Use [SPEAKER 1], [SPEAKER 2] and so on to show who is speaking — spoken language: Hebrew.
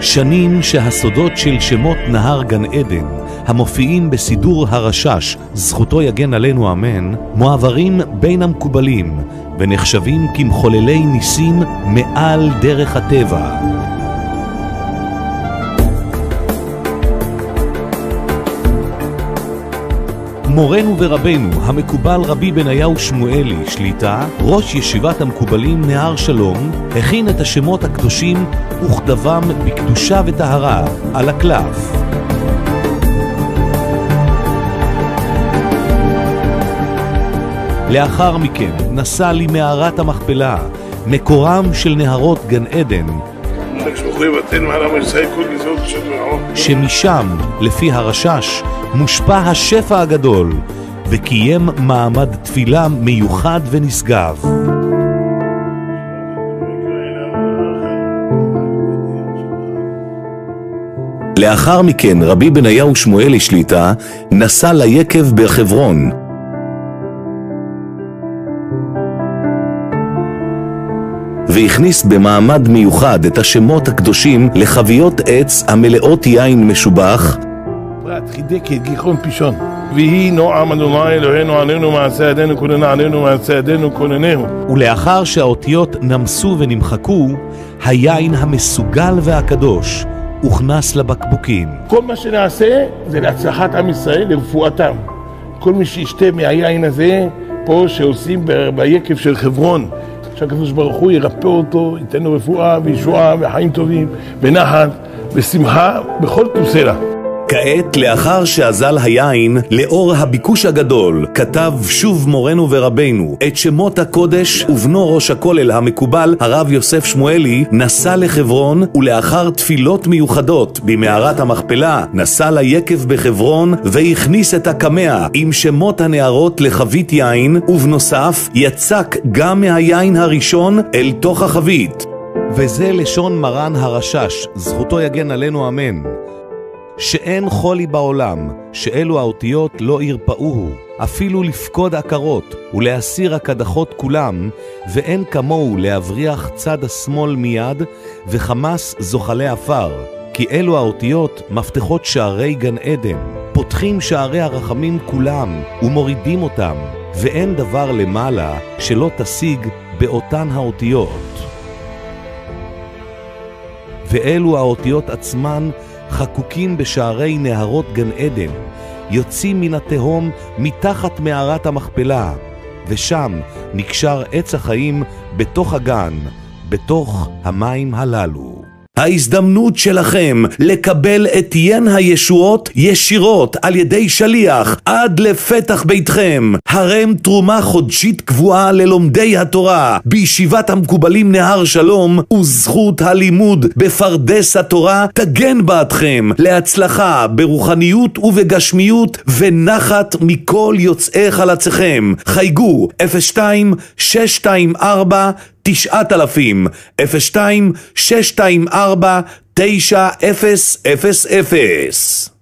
[SPEAKER 1] שנים שהסודות של שמות נהר גן עדן, המופיעים בסידור הרשש, זכותו יגן עלינו אמן, מועברים בין המקובלים ונחשבים כמחוללי ניסים מעל דרך הטבע. מורנו ורבנו, המקובל רבי בניהו שמואלי שליטה, ראש ישיבת המקובלים נהר שלום, הכין את השמות הקדושים וכתבם בקדושה וטהרה על הקלף. לאחר מכן נסע למערת המכפלה, מקורם של נהרות גן עדן, שמשם, לפי הרשש, מושפע השפע הגדול, וקיים מעמד תפילה מיוחד ונשגב. לאחר מכן רבי בניהו שמואלי שליטה נסע ליקב בחברון, והכניס במעמד מיוחד את השמות הקדושים לחביות עץ המלאות יין משובח,
[SPEAKER 2] חידק את גיחון פישון, ויהי נועם אדוני אלוהינו עלינו מעשה ידינו כוננה עלינו מעשה ידינו כוננהו.
[SPEAKER 1] ולאחר שהאותיות נמסו ונמחקו, היין המסוגל והקדוש הוכנס לבקבוקים.
[SPEAKER 2] כל מה שנעשה זה להצלחת עם ישראל, לרפואתם. כל מי שישתה מהיין הזה פה שעושים ביקב של חברון, שהקדוש ברוך הוא ירפא אותו, ייתן לו רפואה וישועה וחיים טובים ונחת ושמחה בכל תוסלה.
[SPEAKER 1] כעת, לאחר שאזל היין, לאור הביקוש הגדול, כתב שוב מורנו ורבנו את שמות הקודש, ובנו ראש הכולל המקובל, הרב יוסף שמואלי, נסע לחברון, ולאחר תפילות מיוחדות במערת המכפלה, נסע ליקב בחברון, והכניס את הקמע עם שמות הנערות לחבית יין, ובנוסף יצק גם מהיין הראשון אל תוך החבית. וזה לשון מרן הרשש, זכותו יגן עלינו אמן. שאין חולי בעולם, שאלו האותיות לא ירפאוהו, אפילו לפקוד עקרות ולהסיר הקדחות כולם, ואין כמוהו להבריח צד השמאל מיד וחמס זוחלי אפר, כי אלו האותיות מפתחות שערי גן עדן, פותחים שערי הרחמים כולם ומורידים אותם, ואין דבר למעלה שלא תשיג באותן האותיות. ואלו האותיות עצמן חקוקים בשערי נהרות גן עדן, יוצאים מן התהום מתחת מערת המכפלה, ושם נקשר עץ החיים בתוך הגן, בתוך המים הללו. ההזדמנות שלכם לקבל את ין הישועות ישירות על ידי שליח עד לפתח ביתכם. הרם תרומה חודשית קבועה ללומדי התורה בישיבת המקובלים נהר שלום, וזכות הלימוד בפרדס התורה תגן בעדכם להצלחה ברוחניות ובגשמיות ונחת מכל יוצאי חלציכם. חייגו 02-624-9000 02-624-9000